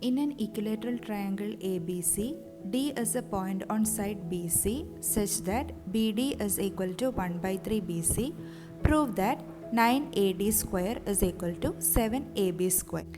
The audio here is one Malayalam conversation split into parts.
In an equilateral triangle ABC, D is a point on side BC such that BD is equal to 1 by 3 BC. Prove that 9AD square is equal to 7AB square.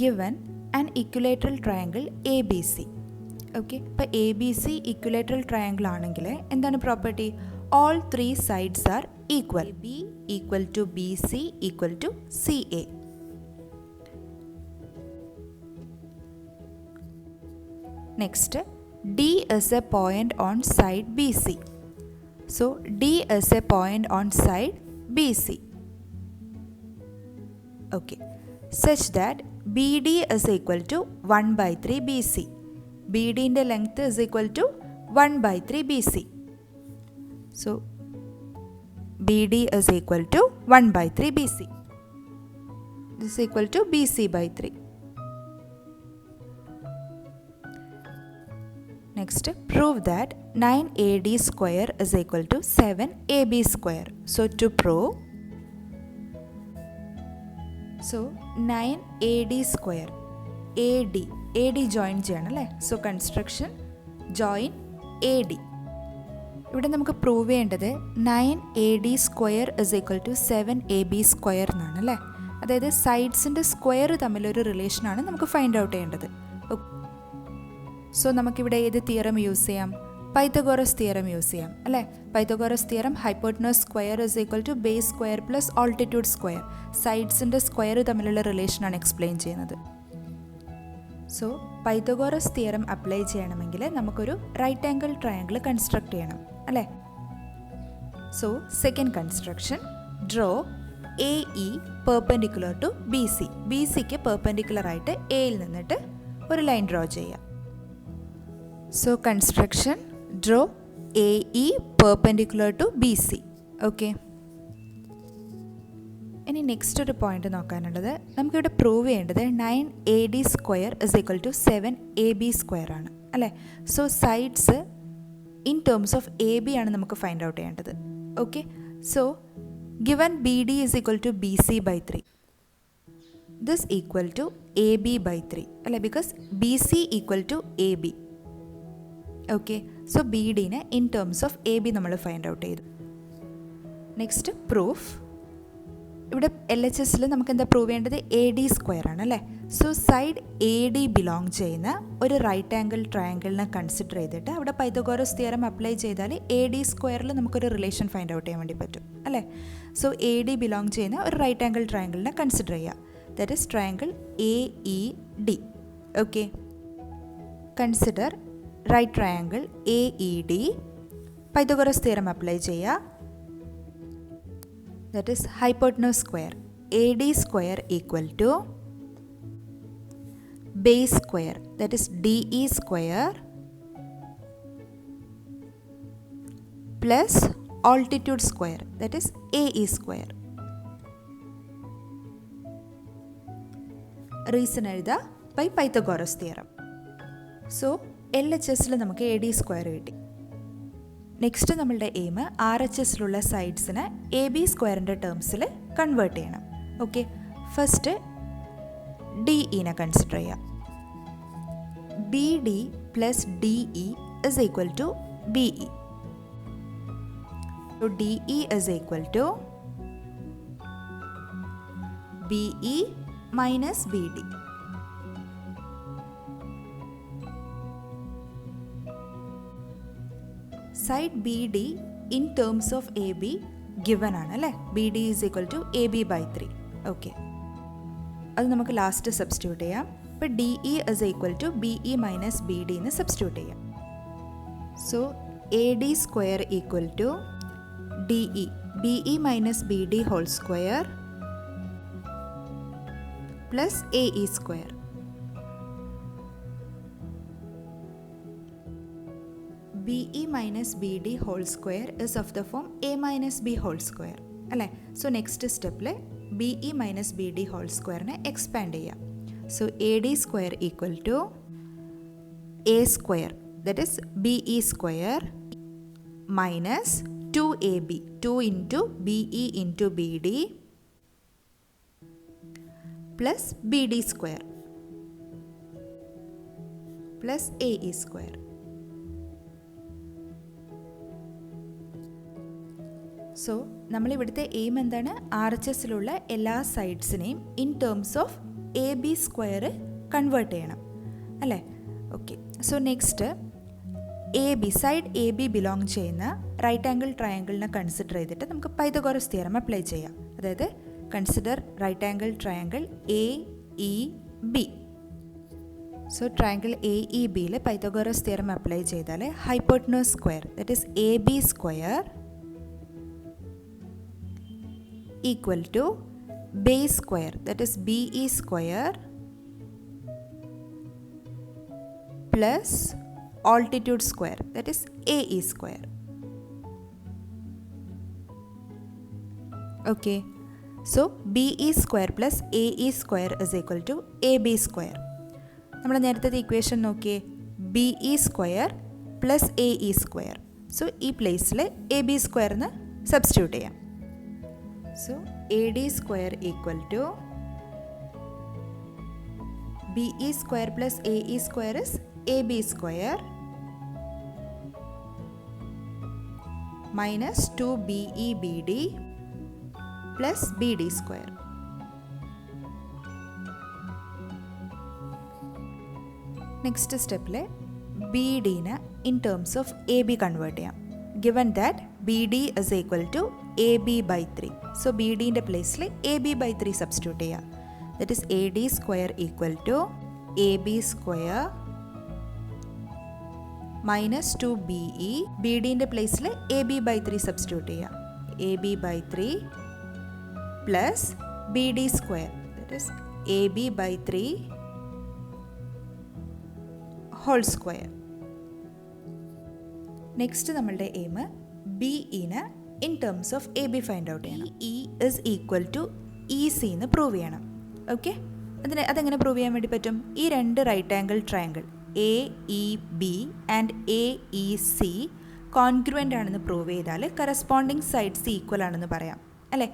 Given an equilateral triangle ABC. Okay, ഇപ്പോൾ ABC equilateral triangle ആണെങ്കിൽ എന്താണ് property? All three sides are equal. AB equal to BC equal to CA. Next, D is a point on side BC. So, D is a point on side BC. Okay. Such that BD is equal to 1 by 3 BC. BD in the length is equal to 1 by 3 BC. So, BD is equal to 1 by 3 BC. This is equal to BC by 3. Next, prove that 9AD square is equal to 7AB square. So, to prove, 9AD square, AD join ചെയ്യണം അല്ലേ? So construction join AD. ഇവിടെ നമുക്ക് പ്രൂവ് ചെയ്യേണ്ടത് 9AD square is equal to 7AB square എന്നാണ് അല്ലേ? അതായത് സൈഡ്സിൻ്റെ സ്ക്വയർ തമ്മിലൊരു റിലേഷനാണ് നമുക്ക് ഫൈൻഡ് ഔട്ട് ചെയ്യേണ്ടത്. സോ നമുക്കിവിടെ ഏത് തിയറം യൂസ് ചെയ്യാം? പൈത്തഗോറസ് തിയറം യൂസ് ചെയ്യാം അല്ലേ? Pythagoras theorem hypotenuse square is equal to base square plus altitude square, സൈഡ്സിൻ്റെ സ്ക്വയർ തമ്മിലുള്ള റിലേഷനാണ് എക്സ്പ്ലെയിൻ ചെയ്യുന്നത്. സോ പൈത്തഗോറസ് തിയറം അപ്ലൈ ചെയ്യണമെങ്കിൽ നമുക്കൊരു റൈറ്റ് ആംഗിൾ ട്രയാങ്കിൾ കൺസ്ട്രക്ട് ചെയ്യണം അല്ലേ? So second construction, draw AE perpendicular to BC. BCക്ക് പെർപെൻഡിക്കുലർ ആയിട്ട് എയിൽ നിന്നിട്ട് ഒരു ലൈൻ ഡ്രോ ചെയ്യാം. So construction, draw AE perpendicular to BC. Okay. ഇനി നെക്സ്റ്റ് ഒരു പോയിന്റ് നോക്കാനുള്ളത്, നമുക്കിവിടെ പ്രൂവ് ചെയ്യേണ്ടത് 9AD square is equal to 7AB square ആണ് അല്ലേ? So sides in terms of AB ആണ് നമുക്ക് ഫൈൻഡ് ഔട്ട് ചെയ്യേണ്ടത്. Okay, so given BD is equal to BC by 3, this equal to AB by 3 അല്ലേ? Because BC equal to AB. Okay, so BDനെ ഇൻ ടേംസ് ഓഫ് AB നമ്മൾ ഫൈൻഡ് ഔട്ട് ചെയ്തു. നെക്സ്റ്റ് പ്രൂഫ്, ഇവിടെ LHSൽ നമുക്ക് എന്താ പ്രൂവ് ചെയ്യേണ്ടത്? AD സ്ക്വയർ ആണ് അല്ലേ? സോ സൈഡ് AD ബിലോങ് ചെയ്യുന്ന ഒരു റൈറ്റ് ആംഗിൾ ട്രയാങ്കിളിനെ കൺസിഡർ ചെയ്തിട്ട് അവിടെ പൈത്തഗോറസ് തിയറം അപ്ലൈ ചെയ്താൽ AD സ്ക്വയറിൽ നമുക്കൊരു റിലേഷൻ ഫൈൻഡ് ഔട്ട് ചെയ്യാൻ വേണ്ടി പറ്റും അല്ലേ? സോ AD ബിലോങ് ചെയ്യുന്ന ഒരു റൈറ്റ് ആംഗിൾ ട്രയാങ്കിളിനെ കൺസിഡർ ചെയ്യുക. That is triangle AED. Okay, consider right triangle AED. Pythagoras theorem apply ചെയ്യുക. That is hypotenuse square AD square equal to base square, that is DE square plus altitude square, that is AE square. Reason എഴുതുക ബൈ പൈത്തഗോറസ് തിയറം. സോ LHSൽ നമുക്ക് AD സ്ക്വയർ കിട്ടി. നെക്സ്റ്റ് നമ്മളുടെ എയിം RHSലുള്ള സൈഡ്സിനെ AB സ്ക്വയറിൻ്റെ ടേംസിൽ കൺവേർട്ട് ചെയ്യണം. ഓക്കെ, ഫസ്റ്റ് DEനെ കൺസിഡർ ചെയ്യാം. BD plus DE is equal to BE. So DE is equal to BE minus BD. Side BD in terms of AB given ആണ് അല്ലേ? BD is equal to AB by 3. Okay, അത് നമുക്ക് ലാസ്റ്റ് സബ്സ്റ്റിറ്റ്യൂട്ട് ചെയ്യാം. ഇപ്പോൾ DE is equal to BE minus BD എന്ന് സബ്സ്റ്റിറ്റ്യൂട്ട് ചെയ്യാം. So AD square equal to DE, BE minus BD whole square plus AE square. BE minus BD whole square is of the form A minus B whole square അല്ലേ? സോ നെക്സ്റ്റ് സ്റ്റെപ്പിൽ BE minus BD whole squareനെ എക്സ്പാൻഡ് ചെയ്യാം. So AD square equal to A square, that is BE square minus 2AB, 2 into BE into BD plus B D square plus A E square. So നമ്മളിവിടുത്തെ എയിം എന്താണ്? ആർ എച്ച് എസിലുള്ള എല്ലാ സൈഡ്സിനെയും in terms of A B square convert ചെയ്യണം അല്ലേ? Okay. So next A B, side A B belong ചെയ്യുന്ന റൈറ്റ് ആംഗിൾ ട്രയാങ്കിളിനെ കൺസിഡർ ചെയ്തിട്ട് നമുക്ക് പൈതഗോറസ് തിയറം അപ്ലൈ ചെയ്യാം. അതായത് consider right angle triangle A E B. So triangle A E ബിയിൽ പൈതഗോറസ് തിയറം അപ്ലൈ ചെയ്താൽ hypotenuse square that is A B square equal to base square that is B E square plus altitude square that is AE square. Okay, so BE square plus AE square is equal to AB square. നമ്മൾ നേരത്തെ ഇക്വേഷൻ നോക്കിയേ, BE square plus AE square. So ഈ പ്ലേസിൽ AB സ്ക്വയറിന് സബ്സ്റ്റിറ്റ്യൂട്ട് ചെയ്യാം. So AD square equal to BE square plus AE square is AB square minus 2BE BD plus BD square. Next സ്റ്റെപ്പിൽ ബി ഡിനെ in terms of A B convert ചെയ്യാം. Given that B D is equal to A B by 3. So B ഡിൻ്റെ പ്ലേസിൽ എ ബി ബൈ 3 സബ്സ്റ്റിറ്റ്യൂട്ട് ചെയ്യാം. That is A D square equal to A B square minus 2BE. B ഡിൻ്റെ പ്ലേസിൽ എ ബി ബൈ 3 സബ്സ്റ്റിറ്റ്യൂട്ട് ചെയ്യാം. A B by 3 plus B D square that is A B by 3 whole square. Next നമ്മളുടെ എയിം ബി ഇന് in terms of A B find out ചെയ്യണം. E is equal to E C എന്ന് പ്രൂവ് ചെയ്യണം. ഓക്കെ, അതെങ്ങനെ പ്രൂവ് ചെയ്യാൻ വേണ്ടി പറ്റും? ഈ രണ്ട് right angle triangle A E B and A E C congruent ആണെന്ന് പ്രൂവ് ചെയ്താൽ കറസ്പോണ്ടിങ് സൈഡ്സ് ഈക്വൽ ആണെന്ന് പറയാം അല്ലേ?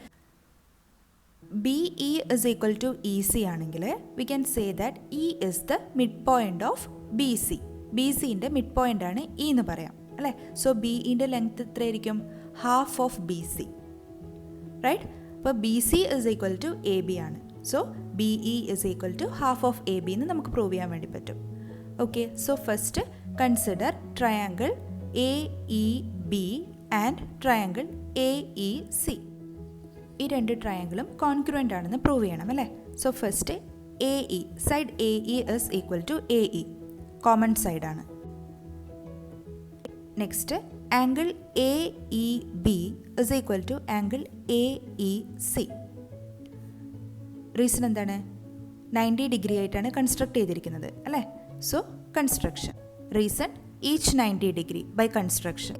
B E is equal to E C ആണെങ്കിൽ we can say that E is the mid point of B C. B സിൻ്റെ മിഡ് പോയിൻ്റ് ആണ് ഇ എന്ന് പറയാം അല്ലേ? സോ ബി ഇൻ്റെ ലെങ്ത് എത്രയായിരിക്കും? Half of B C, right? അപ്പോൾ B C is equal to A B ആണ്. So B E is equal to half of A B എന്ന് നമുക്ക് പ്രൂവ് ചെയ്യാൻ വേണ്ടി പറ്റും. Okay, so first consider triangle A E B and triangle A E C. ഈ രണ്ട് ട്രയാങ്കിളും കോൺഗ്രുവൻ്റ് ആണെന്ന് പ്രൂവ് ചെയ്യണം അല്ലേ? So first A E, side A E is equal to A E, common സൈഡാണ്. Next angle A E B is equal to angle A E C. Reason എന്താണ്? 90 ഡിഗ്രി ആയിട്ടാണ് കൺസ്ട്രക്ട് ചെയ്തിരിക്കുന്നത് അല്ലേ? So construction. Reason each 90 degree by construction.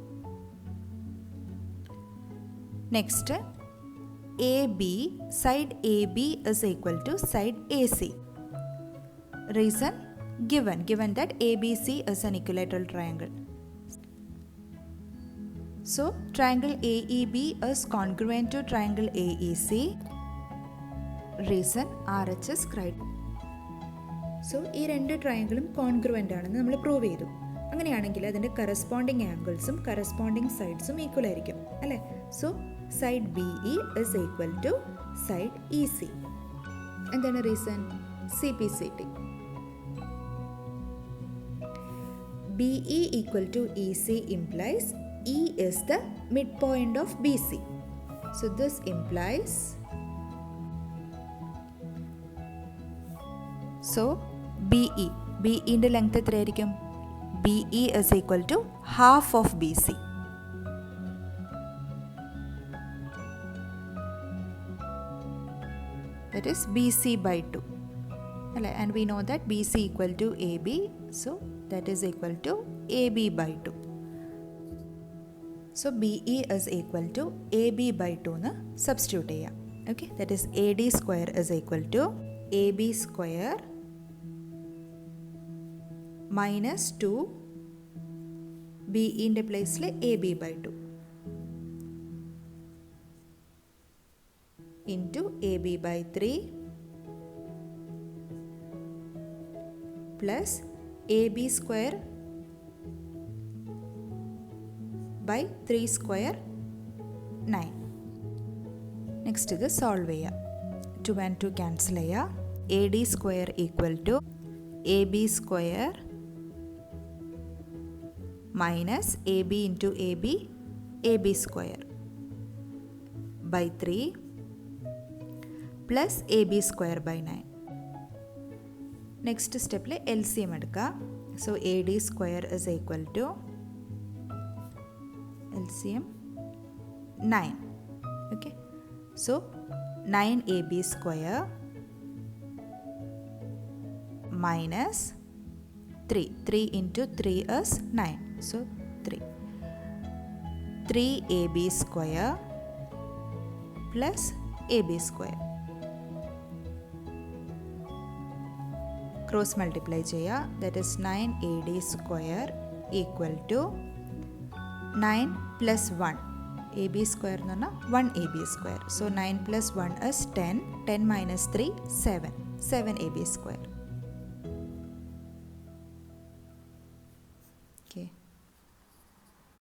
Next A B, side A B is equal to side A C. Reason given that ABC is an equilateral triangle. So triangle AEB is congruent to triangle AEC. Reason RHS criteria. So ഈ രണ്ട് ട്രയാങ്കിളും കോൺഗ്രുവൻ്റ് ആണെന്ന് നമ്മൾ പ്രൂവ് ചെയ്തു. അങ്ങനെയാണെങ്കിൽ അതിൻ്റെ കറസ്പോണ്ടിങ് ആംഗിൾസും കറസ്പോണ്ടിങ് സൈഡ്സും ഈക്വൽ ആയിരിക്കും അല്ലേ? So side B E is equal to side E C. എന്താണ് reason? CP/CT. BE equal to EC implies E is the midpoint of BC. So this implies, so BE ന്റെ ലെങ്ത് എത്രയായിരിക്കും? BE is equal to half of BC. That is BC by 2. And we know that BC equal to AB, so that is equal to AB by 2. So BE is equal to AB by 2 na substitute ചെയ്യാം. Okay, that is AD square is equal to AB square minus 2 BE ൻ്റെ പ്ലേസിൽ AB by 2 into AB by 3 plus A B square by 3 square 9. Next ഇത് സോൾവ് ചെയ്യുക. 2 and 2 ക്യാൻസൽ ചെയ്യുക. A D square equal to A B square minus A B into A B square by 3 plus A B square by 9. Next സ്റ്റെപ്പിൽ എൽ സി എം എടുക്കുക. So A D square is equal to L C M 9. Okay, so 9ab square minus 3. 3 into 3 is 9. So 3. 3ab square plus ab square. Cross multiply cheya. That is 9ad square equal to 9 plus 1. ab square na 1ab square. So 9 plus 1 is 10. 10 minus 3 7. 7ab square. Okay.